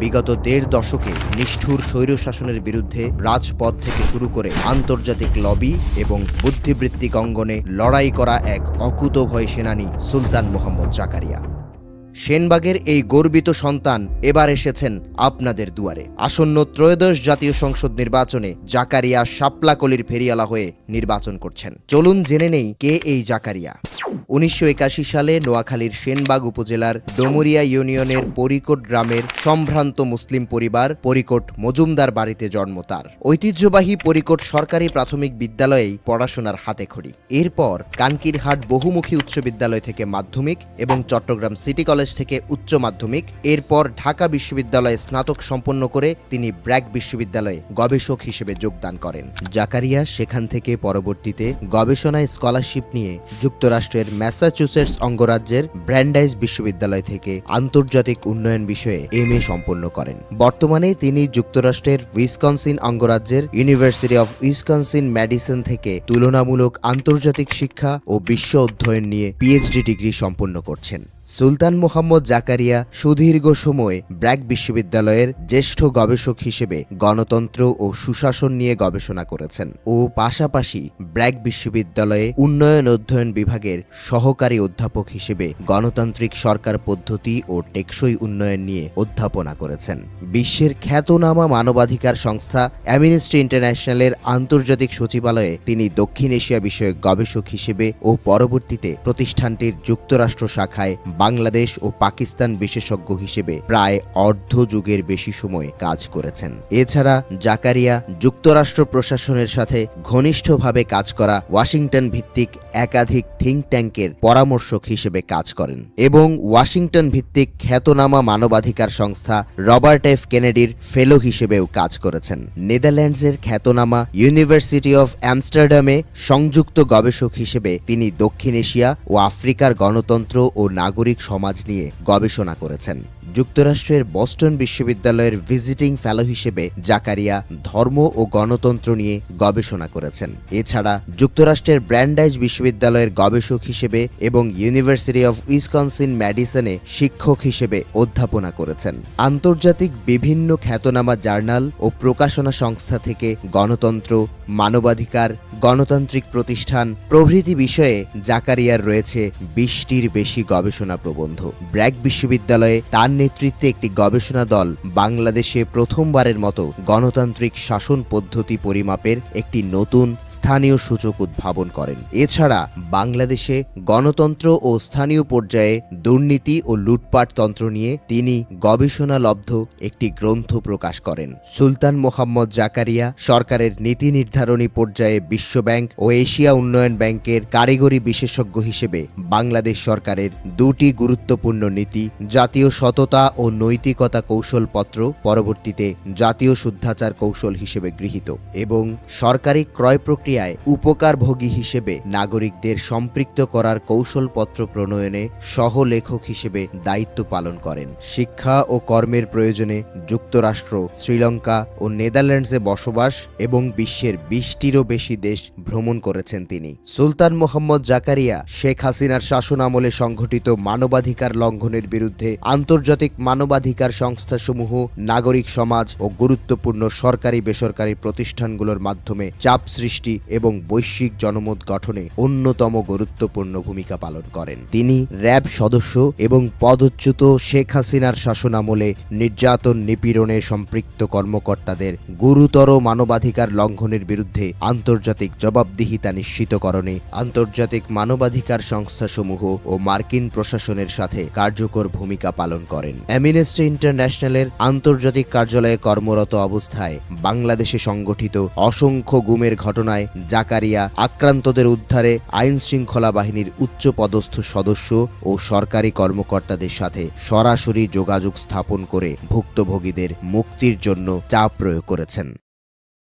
বিগত ১.৫ দশকে নিষ্ঠুর স্বৈরশাসনের বিরুদ্ধে রাজপথ থেকে শুরু করে আন্তর্জাতিক লবি এবং বুদ্ধিবৃত্তিক অঙ্গনে লড়াই করা এক অকুতোভয় সেনানী সুলতান মোহাম্মদ জাকারিয়া। সেনবাগের এই গর্বিত সন্তান এবার এসেছেন আপনাদের দুয়ারে। আসন্ন ত্রয়োদশ জাতীয় সংসদ নির্বাচনে জাকারিয়া শাপলাকলির ফেরিওয়ালা হয়ে নির্বাচন করছেন। চলুন জেনে নেই কে এই জাকারিয়া। ১৯৮১ সালে নোয়াখালীর সেনবাগ উপজেলার ডোমরিয়া ইউনিয়নের পরিকোট গ্রামের সম্ভ্রান্ত মুসলিম পরিবার পরিকোট মজুমদার বাড়িতে জন্ম তার। ঐতিহ্যবাহী পরিকোট সরকারি প্রাথমিক বিদ্যালয়েই পড়াশোনার হাতেখড়ি। এরপর কানকিরহাট বহুমুখী উচ্চ বিদ্যালয় থেকে মাধ্যমিক এবং চট্টগ্রাম সিটি কলেজ থেকে উচ্চ মাধ্যমিক, এরপর ঢাকা বিশ্ববিদ্যালয়ে স্নাতক সম্পন্ন করে তিনি ব্র্যাক বিশ্ববিদ্যালয়ে গবেষক হিসেবে যোগদান করেন। জাকারিয়া সেখান থেকে পরবর্তীতে গবেষণায় স্কলারশিপ নিয়ে যুক্তরাষ্ট্রের ম্যাসাচুসেটস অঙ্গরাজ্যের ব্র্যান্ডাইস বিশ্ববিদ্যালয় থেকে আন্তর্জাতিক উন্নয়ন বিষয়ে এমএ সম্পন্ন করেন। বর্তমানে তিনি যুক্তরাষ্ট্রের উইসকনসিন অঙ্গরাজ্যের ইউনিভার্সিটি অফ উইসকনসিন ম্যাডিসন থেকে তুলনামূলক আন্তর্জাতিক শিক্ষা ও বিশ্ব অধ্যয়ন নিয়ে পিএইচডি ডিগ্রি সম্পন্ন করছেন। সুলতান মোহাম্মদ জাকারিয়া সুদীর্ঘ সময় ব্র্যাক বিশ্ববিদ্যালয়ের জ্যেষ্ঠ গবেষক হিসেবে গণতন্ত্র ও সুশাসন নিয়ে গবেষণা করেছেন ও পাশাপাশি ব্র্যাক বিশ্ববিদ্যালয়ে উন্নয়ন অধ্যয়ন বিভাগের সহকারী অধ্যাপক হিসেবে গণতান্ত্রিক সরকার পদ্ধতি ও টেকসই উন্নয়ন নিয়ে অধ্যাপনা করেছেন। বিশ্বের খ্যাতনামা মানবাধিকার সংস্থা অ্যামনেস্টি ইন্টারন্যাশনালের আন্তর্জাতিক সচিবালয়ে তিনি দক্ষিণ এশিয়া বিষয়ক গবেষক হিসেবে ও পরবর্তীতে প্রতিষ্ঠানটির যুক্তরাষ্ট্র শাখায় বাংলাদেশ ও পাকিস্তান বিশেষজ্ঞ হিসেবে প্রায় অর্ধ যুগের বেশি সময় কাজ করেছেন। এছাড়া জাকারিয়া যুক্তরাষ্ট্র প্রশাসনের সাথে ঘনিষ্ঠভাবে কাজ করা ওয়াশিংটন ভিত্তিক একাধিক থিঙ্ক ট্যাঙ্কের পরামর্শক হিসেবে কাজ করেন এবং ওয়াশিংটন ভিত্তিক খ্যাতনামা মানবাধিকার সংস্থা রবার্ট এফ কেনেডির ফেলো হিসেবেও কাজ করেছেন। নেদারল্যান্ডসের খ্যাতনামা ইউনিভার্সিটি অফ আমস্টারডামে সংযুক্ত গবেষক হিসেবে তিনি দক্ষিণ এশিয়া ও আফ্রিকার গণতন্ত্র ও নাগরিক সমাজ নিয়ে গবেষণা করেছেন। যুক্তরাষ্ট্রের বস্টন বিশ্ববিদ্যালয়ের ভিজিটিং ফেলো হিসেবে জাকারিয়া ধর্ম ও গণতন্ত্র নিয়ে গবেষণা করেছেন। এছাড়া যুক্তরাষ্ট্রের ব্র্যান্ডাইস বিশ্ববিদ্যালয়ের গবেষক হিসেবে এবং ইউনিভার্সিটি অফ উইসকনসিন ম্যাডিসনে শিক্ষক হিসেবে অধ্যাপনা করেছেন। আন্তর্জাতিক বিভিন্ন খ্যাতনামা জার্নাল ও প্রকাশনা সংস্থা থেকে গণতন্ত্র, মানবাধিকার, গণতান্ত্রিক প্রতিষ্ঠান প্রভৃতি বিষয়ে জাকারিয়ার রয়েছে ২০টির বেশি গবেষণা প্রবন্ধ। ব্র্যাক বিশ্ববিদ্যালয়ে তার নেতৃত্বে একটি গবেষণা দল বাংলাদেশে প্রথমবারের মতো গণতান্ত্রিক শাসন পদ্ধতি পরিমাপের একটি নতুন স্থানীয় সূচক উদ্ভাবন করেন। এছাড়া বাংলাদেশে গণতন্ত্র ও স্থানীয় পর্যায়ে দুর্নীতি ও লুটপাট তন্ত্র নিয়ে তিনি গবেষণালব্ধ একটি গ্রন্থ প্রকাশ করেন। সুলতান মোহাম্মদ জাকারিয়া সরকারের নীতি নির্ধারণী পর্যায়ে বিশ্বব্যাংক ও এশিয়া উন্নয়ন ব্যাংকের কারিগরি বিশেষজ্ঞ হিসেবে বাংলাদেশ সরকারের দুটি গুরুত্বপূর্ণ নীতি, জাতীয় সততা ও নৈতিকতা কৌশলপত্র পরবর্তীতে জাতীয় শুদ্ধাচার কৌশল হিসেবে গৃহীত এবং সরকারি ক্রয় প্রক্রিয়ায় উপকারভোগী হিসেবে নাগরিকদের সম্পৃক্ত করার কৌশলপত্র প্রণয়নে সহলেখক হিসেবে দায়িত্ব পালন করেন। শিক্ষা ও কর্মের প্রয়োজনে যুক্তরাষ্ট্র, শ্রীলঙ্কা ও নেদারল্যান্ডসে বসবাস এবং বিশ্বের ২০টিরও বেশি দেশ ভ্রমণ করেছেন তিনি। সুলতান মোহাম্মদ জাকারিয়া শেখ হাসিনার শাসন আমলে সংঘটিত মানবাধিকার লঙ্ঘনের বিরুদ্ধে আন্তর্জাতিক মানবাধিকার সংস্থাসমূহ, নাগরিক সমাজ ও গুরুত্বপূর্ণ সরকারি বেসরকারি প্রতিষ্ঠানগুলোর মাধ্যমে চাপ সৃষ্টি এবং বৈশ্বিক জনমত গঠনে অন্যতম গুরুত্বপূর্ণ ভূমিকা পালন করেন। তিনি র্যাব সদস্য এবং পদচ্যুত শেখ হাসিনার শাসন আমলে নির্যাতন নিপীড়নে সম্পৃক্ত কর্মকর্তাদের গুরুতর মানবাধিকার লঙ্ঘনের বিরুদ্ধে আন্তর্জাতিক জবাবদিহিতা নিশ্চিতকরণে আন্তর্জাতিক মানবাধিকার সংস্থাসমূহ ও মার্কিন প্রশাসনের সাথে কার্যকর ভূমিকা পালন করেন। অ্যামনেস্টি ইন্টারন্যাশনালের আন্তর্জাতিক কার্যালয়ে কর্মরত অবস্থায় বাংলাদেশে সংগঠিত অসংখ্য গুমের ঘটনায় জাকারিয়া আক্রান্তদের উদ্ধারে আইন শৃঙ্খলা বাহিনীর উচ্চ পদস্থ সদস্য ও সরকারি কর্মকর্তাদের সাথে সরাসরি যোগাযোগ স্থাপন করে ভুক্তভোগীদের মুক্তির জন্য চাপ প্রয়োগ করেছেন।